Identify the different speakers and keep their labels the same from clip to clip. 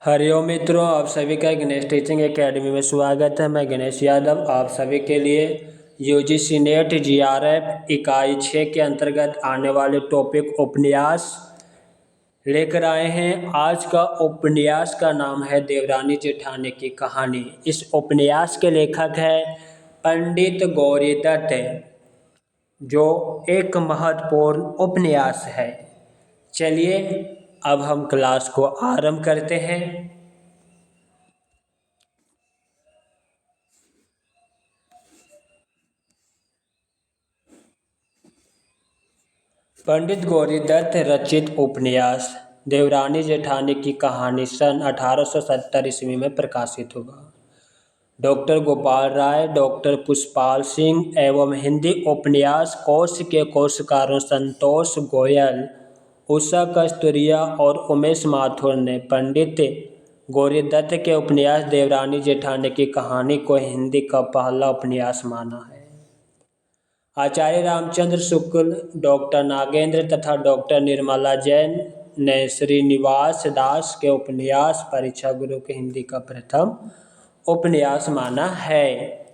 Speaker 1: हरिओम मित्रों, आप सभी का गणेश टीचिंग एकेडमी में स्वागत है। मैं गणेश यादव आप सभी के लिए यूजीसी नेट जीआरएफ इकाई 6 के अंतर्गत आने वाले टॉपिक उपन्यास लेकर आए हैं। आज का उपन्यास का नाम है देवरानी जेठानी की कहानी। इस उपन्यास के लेखक है पंडित गौरीदत्त, जो एक महत्वपूर्ण उपन्यास है। चलिए अब हम क्लास को आरंभ करते हैं। पंडित गौरीदत्त रचित उपन्यास देवरानी जेठानी की कहानी सन 1870 ईस्वी में प्रकाशित हुआ। डॉक्टर गोपाल राय, डॉक्टर पुष्पाल सिंह एवं हिंदी उपन्यास कोश के कोशकारों संतोष गोयल, उषा कस्तूरिया और उमेश माथुर ने पंडित गौरीदत्त के उपन्यास देवरानी जेठानी की कहानी को हिंदी का पहला उपन्यास माना है। आचार्य रामचंद्र शुक्ल, डॉक्टर नागेंद्र तथा डॉक्टर निर्मला जैन ने श्रीनिवास दास के उपन्यास परीक्षा गुरु के हिंदी का प्रथम उपन्यास माना है।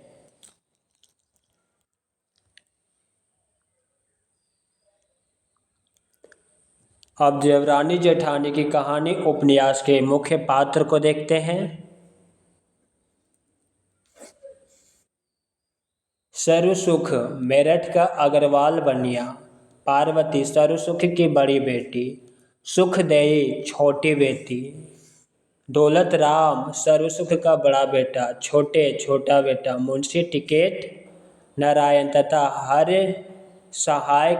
Speaker 1: अब देवरानी जेठानी की कहानी उपन्यास के मुख्य पात्र को देखते हैं। सरसुख मेरठ का अग्रवाल बनिया, पार्वती सरसुख की बड़ी बेटी, सुखदेई छोटी बेटी, दौलत राम सरसुख का बड़ा बेटा, छोटा बेटा मुंशी टिकैत नारायण तथा हर सहाय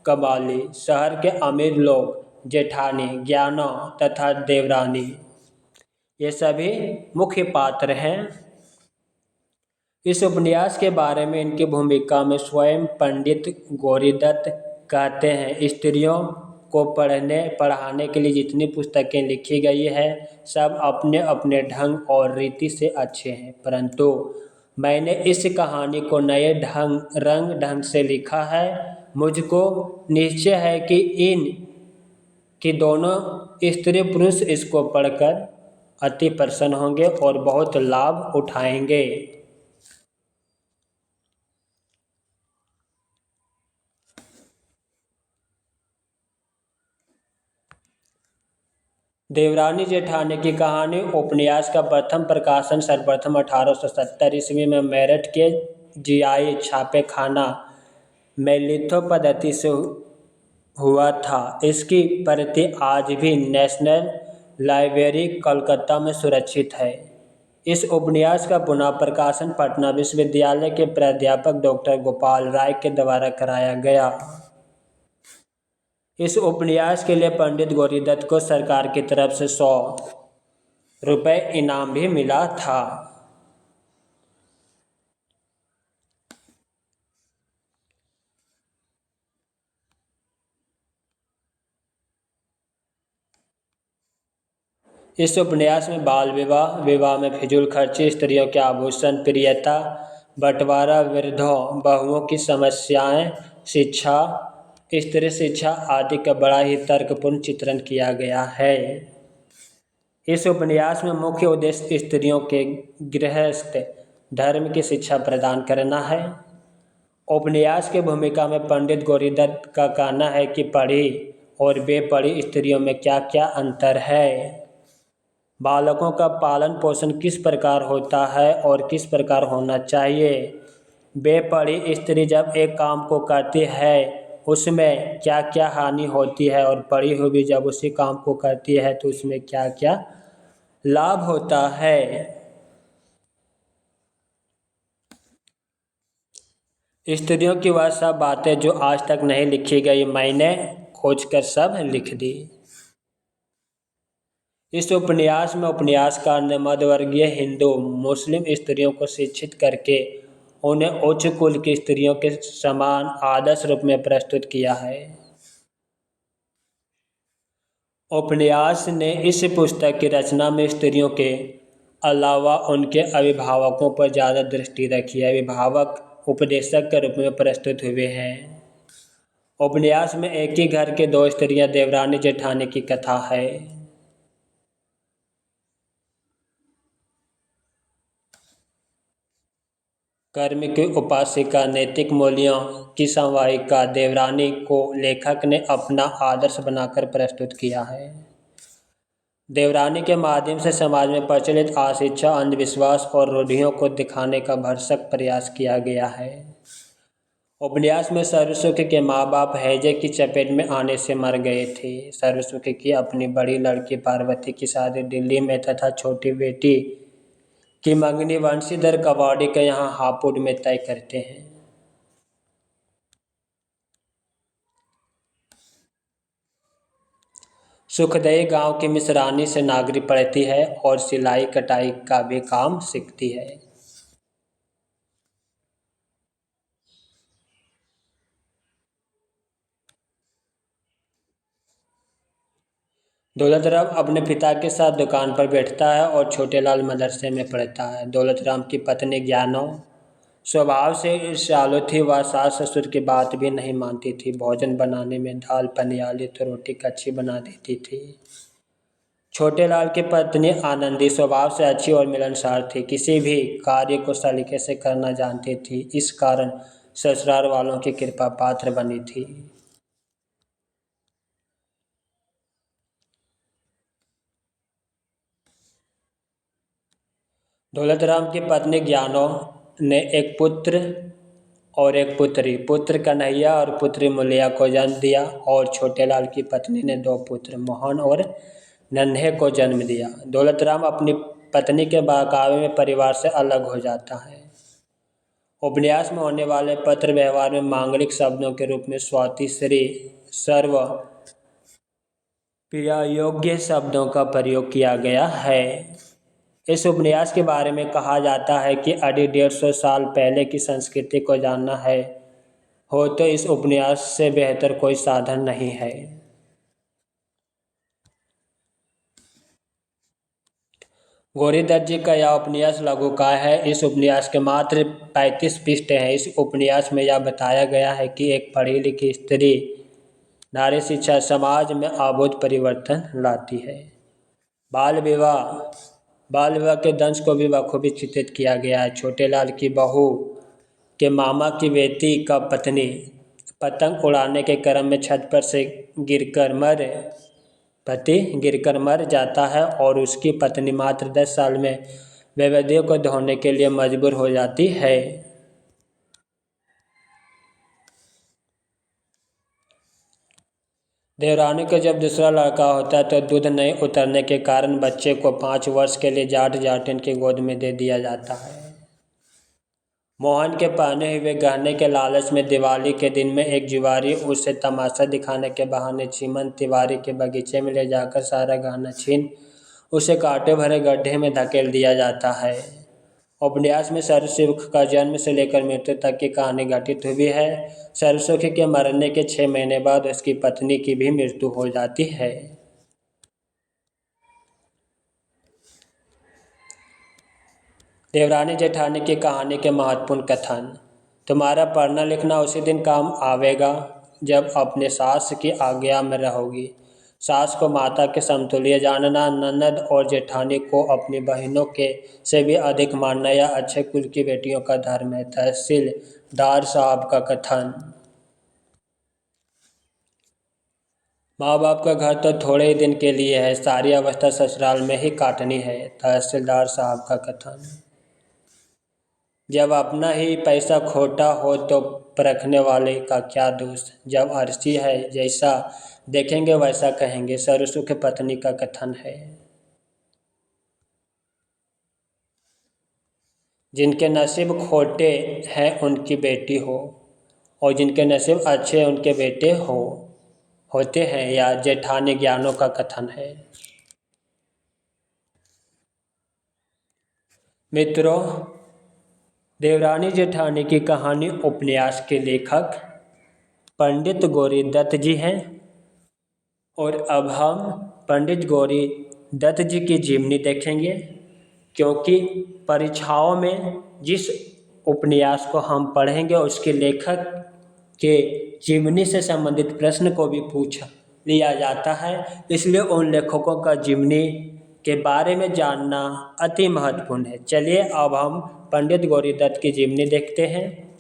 Speaker 1: कबाली, शहर के अमीर लोग जेठानी, ज्ञानो तथा देवरानी, ये सभी मुख्य पात्र हैं। इस उपन्यास के बारे में इनकी भूमिका में स्वयं पंडित गौरीदत्त कहते हैं, स्त्रियों को पढ़ाने के लिए जितनी पुस्तकें लिखी गई है सब अपने अपने ढंग और रीति से अच्छे हैं, परंतु मैंने इस कहानी को नए रंग से लिखा है। मुझको निश्चय है कि दोनों स्त्री पुरुष इसको पढ़कर अति प्रसन्न होंगे और बहुत लाभ उठाएंगे। देवरानी जेठानी की कहानी उपन्यास का प्रथम प्रकाशन सर्वप्रथम 1870 ईस्वी में मेरठ के जीआई छापे खाना में लिथो पद्धति से हुआ था। इसकी प्रति आज भी नेशनल लाइब्रेरी कलकत्ता में सुरक्षित है। इस उपन्यास का पुनः प्रकाशन पटना विश्वविद्यालय के प्राध्यापक डॉक्टर गोपाल राय के द्वारा कराया गया। इस उपन्यास के लिए पंडित गौरीदत्त को सरकार की तरफ से 100 रुपये इनाम भी मिला था। इस उपन्यास में बाल विवाह, विवाह में फिजूल खर्ची, स्त्रियों के आभूषण, प्रियता, बंटवारा, वृद्धों बहुओं की समस्याएं, शिक्षा, स्त्री शिक्षा आदि का बड़ा ही तर्कपूर्ण चित्रण किया गया है। इस उपन्यास में मुख्य उद्देश्य स्त्रियों के गृहस्थ धर्म की शिक्षा प्रदान करना है। उपन्यास की भूमिका में पंडित गौरीदत्त का कहना है कि पढ़ी और बेपढ़ी स्त्रियों में क्या क्या अंतर है, बालकों का पालन पोषण किस प्रकार होता है और किस प्रकार होना चाहिए, बेपढ़ी स्त्री जब एक काम को करती है उसमें क्या क्या हानि होती है और पढ़ी हुई भी जब उसी काम को करती है तो उसमें क्या क्या लाभ होता है। स्त्रियों की वह सब बातें जो आज तक नहीं लिखी गई मैंने खोजकर सब लिख दी। इस उपन्यास में उपन्यासकार ने मध्यवर्गीय हिंदू मुस्लिम स्त्रियों को शिक्षित करके उन्हें उच्च कुल की स्त्रियों के समान आदर्श रूप में प्रस्तुत किया है। उपन्यास ने इस पुस्तक की रचना में स्त्रियों के अलावा उनके अभिभावकों पर ज़्यादा दृष्टि रखी है। अभिभावक उपदेशक के रूप में प्रस्तुत हुए हैं। उपन्यास में एक ही घर के दो स्त्रियां देवरानी जेठानी की कथा है। कर्म की उपासिका नैतिक मूल्यों की संवाहिका देवरानी को लेखक ने अपना आदर्श बनाकर प्रस्तुत किया है। देवरानी के माध्यम से समाज में प्रचलित अशिक्षा, अंधविश्वास और रूढ़ियों को दिखाने का भरसक प्रयास किया गया है। उपन्यास में सरस्वती के माँ बाप हैजे की चपेट में आने से मर गए थे। सरस्वती की अपनी बड़ी लड़की पार्वती की शादी दिल्ली में तथा छोटी बेटी की मंगनी वंशीधर कबाड़ी के यहाँ हापुड़ में तय करते हैं। सुखदई गांव की मिश्रानी से नागरी पढ़ती है और सिलाई कटाई का भी काम सीखती है। दौलत राम अपने पिता के साथ दुकान पर बैठता है और छोटे लाल मदरसे में पढ़ता है। दौलत राम की पत्नी ज्ञानो स्वभाव से ईर्ष्यालु थी। वह सास ससुर की बात भी नहीं मानती थी। भोजन बनाने में दाल पनियाली तो रोटी कच्ची बना देती थी। छोटे लाल की पत्नी आनंदी स्वभाव से अच्छी और मिलनसार थी। किसी भी कार्य को सलीके से करना जानती थी। इस कारण ससुराल वालों की कृपा पात्र बनी थी। दौलत राम की पत्नी ज्ञानो ने एक पुत्र और एक पुत्री, पुत्र कन्हैया और पुत्री मुलिया को जन्म दिया और छोटे लाल की पत्नी ने दो पुत्र मोहन और नन्हे को जन्म दिया। दौलत राम अपनी पत्नी के बहकावे में परिवार से अलग हो जाता है। उपन्यास में होने वाले पत्र व्यवहार में मांगलिक शब्दों के रूप में स्वाति, श्री, सर्व, प्रिया योग्य शब्दों का प्रयोग किया गया है। इस उपन्यास के बारे में कहा जाता है कि अढ़ी 150 साल पहले की संस्कृति को जानना है हो तो इस उपन्यास से बेहतर कोई साधन नहीं है। गौरीदत्त जी का यह उपन्यास लघुकाव्य है। इस उपन्यास के मात्र 35 पृष्ठ हैं। इस उपन्यास में यह बताया गया है कि एक पढ़ी लिखी स्त्री नारी शिक्षा समाज में अभूत परिवर्तन लाती है। बाल विवाह के दंश को भी बखूबी चित्रित किया गया है। छोटे लाल की बहू के मामा की बेटी का पत्नी पतंग उड़ाने के क्रम में छत पर से गिरकर मर जाता है और उसकी पत्नी मात्र 10 साल में वेदियों को धोने के लिए मजबूर हो जाती है। देवरानी को जब दूसरा लड़का होता है तो दूध नहीं उतरने के कारण बच्चे को 5 वर्ष के लिए जाट जाटिन की गोद में दे दिया जाता है। मोहन के पहने हुए गहने के लालच में दिवाली के दिन में एक जुआरी उसे तमाशा दिखाने के बहाने चीमन तिवारी के बगीचे में ले जाकर सारा गहना छीन उसे कांटे भरे गड्ढे में धकेल दिया जाता है। उपन्यास में सरस्वती का जन्म से लेकर मृत्यु तक की कहानी घटित हुई है। सरस्वती के मरने के 6 महीने बाद उसकी पत्नी की भी मृत्यु हो जाती है। देवरानी जेठानी की कहानी के महत्वपूर्ण कथन। तुम्हारा पढ़ना लिखना उसी दिन काम आवेगा जब अपने सास की आज्ञा में रहोगी। सास को माता के समतुल्य जानना, ननद और जेठानी को अपनी बहनों के से भी अधिक मानना यह अच्छे कुल की बेटियों का धर्म है। तहसीलदार साहब का कथन। माँ बाप का घर तो थोड़े ही दिन के लिए है, सारी अवस्था ससुराल में ही काटनी है। तहसीलदार साहब का कथन। जब अपना ही पैसा खोटा हो तो परखने वाले का क्या दोष। जब अर्शी है जैसा देखेंगे वैसा कहेंगे। सरसू की पत्नी का कथन है। जिनके नसीब खोटे हैं उनकी बेटी हो और जिनके नसीब अच्छे उनके बेटे होते हैं। या जेठानी ज्ञानों का कथन है। मित्रों, देवरानी जेठानी की कहानी उपन्यास के लेखक पंडित गौरीदत्त जी हैं और अब हम पंडित गौरीदत्त जी की जीवनी देखेंगे, क्योंकि परीक्षाओं में जिस उपन्यास को हम पढ़ेंगे उसके लेखक के जीवनी से संबंधित प्रश्न को भी पूछ लिया जाता है। इसलिए उन लेखकों का जीवनी के बारे में जानना अति महत्वपूर्ण है। चलिए अब हम पंडित गौरीदत्त की जीवनी देखते हैं।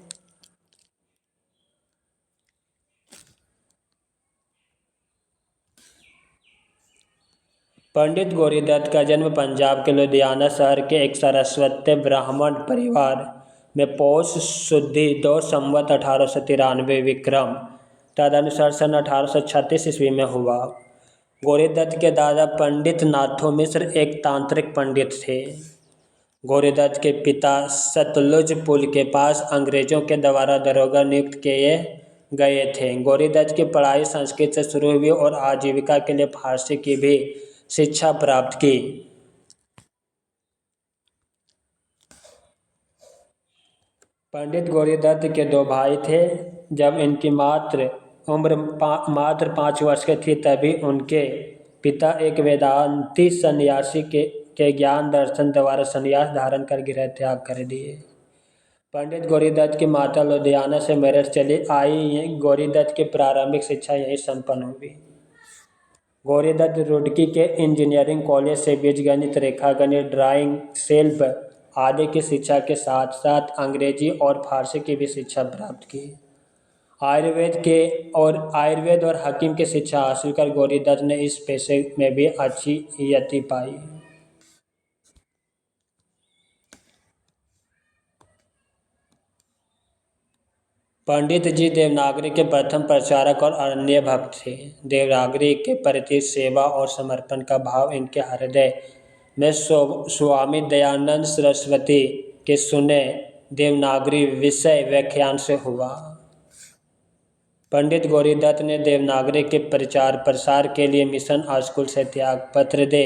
Speaker 1: पंडित गौरीदत्त का जन्म पंजाब के लुधियाना शहर के एक सरस्वती ब्राह्मण परिवार में पौष शुद्धि 2 संवत 1893 विक्रम तदनुसार सन 1836 ईस्वी में हुआ। गौरीदत्त के दादा पंडित नाथो मिश्र एक तांत्रिक पंडित थे। गौरीदत्त के पिता सतलुज पुल के पास अंग्रेजों के द्वारा दरोगा नियुक्त किए गए थे। गौरीदत्त की पढ़ाई संस्कृत से शुरू हुई और आजीविका के लिए फारसी की भी शिक्षा प्राप्त की। पंडित गौरीदत्त के 2 भाई थे। जब इनकी उम्र मात्र 5 वर्ष की थी तभी उनके पिता एक वेदांती सन्यासी के ज्ञान दर्शन द्वारा संन्यास धारण कर गृह त्याग कर दिए। पंडित गौरीदत्त की माता लुधियाना से मेरठ चली आई। गौरीदत्त की प्रारंभिक शिक्षा यहीं संपन्न हुई। गौरीदत्त रुड़की के इंजीनियरिंग कॉलेज से बीजगणित, रेखागणित, ड्राइंग, शिल्प आदि की शिक्षा के साथ साथ अंग्रेजी और फारसी की भी शिक्षा प्राप्त की। आयुर्वेद और हकीम की शिक्षा हासिल कर गौरीदत्त ने इस पेशे में भी अच्छी यति पाई। पंडित जी देवनागरी के प्रथम प्रचारक और अनन्य भक्त थे। देवनागरी के प्रति सेवा और समर्पण का भाव इनके हृदय में स्वामी दयानंद सरस्वती के सुने देवनागरी विषय व्याख्यान से हुआ। पंडित गौरीदत्त ने देवनागरी के प्रचार प्रसार के लिए मिशन स्कूल से त्याग पत्र दे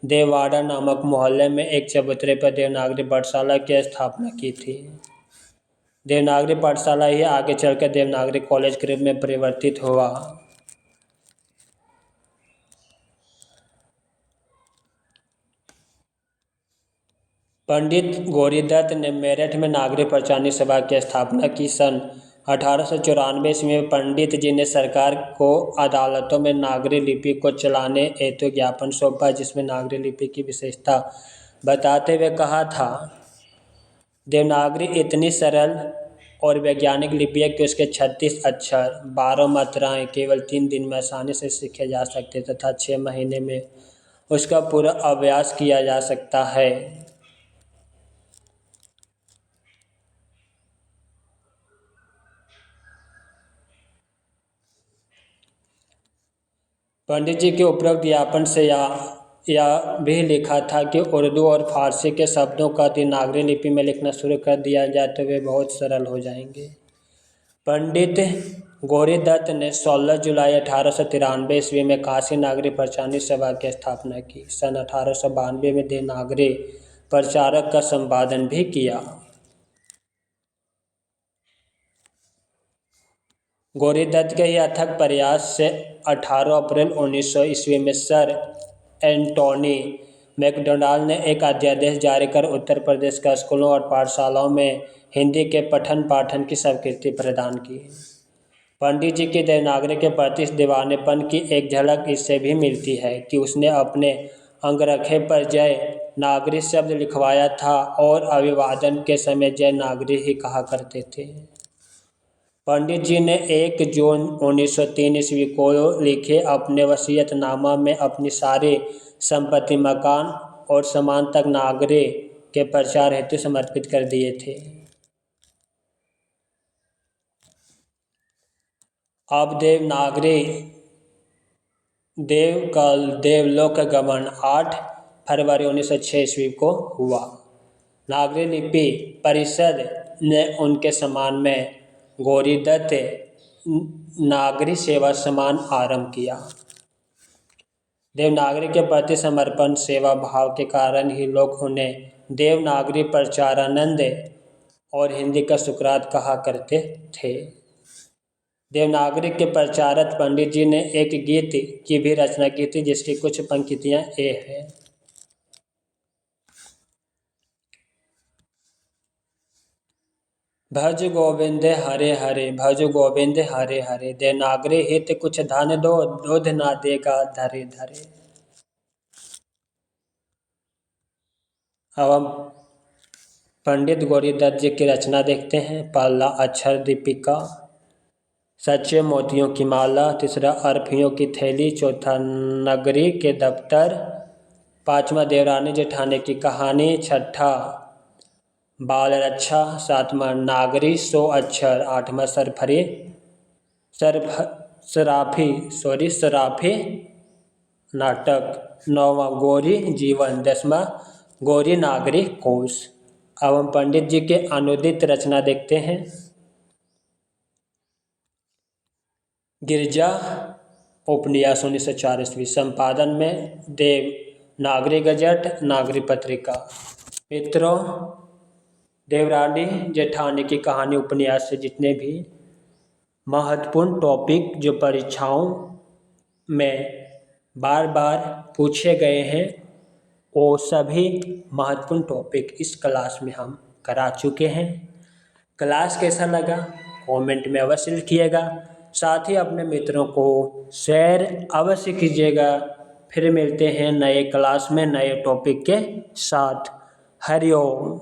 Speaker 1: देववाड़ा नामक मोहल्ले में एक चबूतरे पर देवनागरी पाठशाला की स्थापना की थी। देवनागरी पाठशाला ही आगे चलकर देवनागरी कॉलेज के रूप में परिवर्तित हुआ। पंडित गौरीदत्त ने मेरठ में नागरिक प्रचारणी सभा की स्थापना की। सन 1894 ईस्वी में पंडित जी ने सरकार को अदालतों में नागरी लिपि को चलाने हेतु ज्ञापन सौंपा, जिसमें नागरी लिपि की विशेषता बताते हुए कहा था, देवनागरी इतनी सरल और वैज्ञानिक लिपि है कि उसके 36 अक्षर, 12 मात्राएं केवल 3 दिन में आसानी से सीखे जा सकते तथा 6 महीने में उसका पूरा अभ्यास किया जा सकता है। पंडित जी के उपरोक्त ज्ञापन से यह भी लिखा था कि उर्दू और फारसी के शब्दों का देवनागरी लिपि में लिखना शुरू कर दिया जाए तो वे बहुत सरल हो जाएंगे। पंडित गौरीदत्त ने 16 जुलाई 1893 ईस्वी में काशी नागरी प्रचारणी सभा की स्थापना की। सन 1892 में देवनागरी प्रचारक का संपादन भी किया। गौरीदत्त के ही अथक प्रयास से 18 अप्रैल 1900 ईस्वी में सर एंटोनी मैकडोनाल्ड ने एक अध्यादेश जारी कर उत्तर प्रदेश के स्कूलों और पाठशालाओं में हिंदी के पठन पाठन की स्वीकृति प्रदान की। पंडित जी के देवनागरी के प्रति दीवानेपन की एक झलक इससे भी मिलती है कि उसने अपने अंगरखे पर जय नागरी शब्द लिखवाया था और अभिवादन के समय जय नागरी ही कहा करते थे। पंडित जी ने 1 जून 1903 ईस्वी को लिखे अपने वसीयतनामा में अपनी सारी संपत्ति, मकान और सामान तक नागरी के प्रचार हेतु समर्पित कर दिए थे। अब देवनागरी देवलोक गमन 8 फरवरी 1906 ईस्वी को हुआ। नागरी लिपि परिषद ने उनके सम्मान में गौरीदत्त नागरी सेवा सम्मान आरंभ किया। देवनागरी के प्रति समर्पण सेवा भाव के कारण ही लोग उन्हें देवनागरी प्रचारानंद और हिंदी का सुकरात कहा करते थे। देवनागरी के प्रचारक पंडित जी ने एक गीत की भी रचना की थी, जिसकी कुछ पंक्तियां ये हैं। भज गोविंद हरे हरे, भज गोविंद हरे हरे, देवनागरी हित कुछ धन दो, दूध ना देगा धरे धरे। अब हम पंडित गौरीदत्त जी की रचना देखते हैं। पहला अक्षर दीपिका, सच्चे मोतियों की माला, तीसरा अरफियों की थैली, चौथा नगरी के दफ्तर, पांचवा देवरानी जेठानी की कहानी, छठा बाल रक्षा, सातवां नागरी 100 अक्षर, आठवां सराफी नाटक, नौवां गौरी जीवन, 10वां गौरी नागरी कोश। अब हम पंडित जी के अनुदित रचना देखते हैं। गिरजा उपन्यास 1904 ईस्वी, संपादन में देव, नागरी गजट, नागरी पत्रिका। मित्रों, देवरानी जेठानी की कहानी उपन्यास से जितने भी महत्वपूर्ण टॉपिक जो परीक्षाओं में बार बार पूछे गए हैं वो सभी महत्वपूर्ण टॉपिक इस क्लास में हम करा चुके हैं। क्लास कैसा लगा कमेंट में अवश्य लिखिएगा, साथ ही अपने मित्रों को शेयर अवश्य कीजिएगा। फिर मिलते हैं नए क्लास में नए टॉपिक के साथ। हरिओम।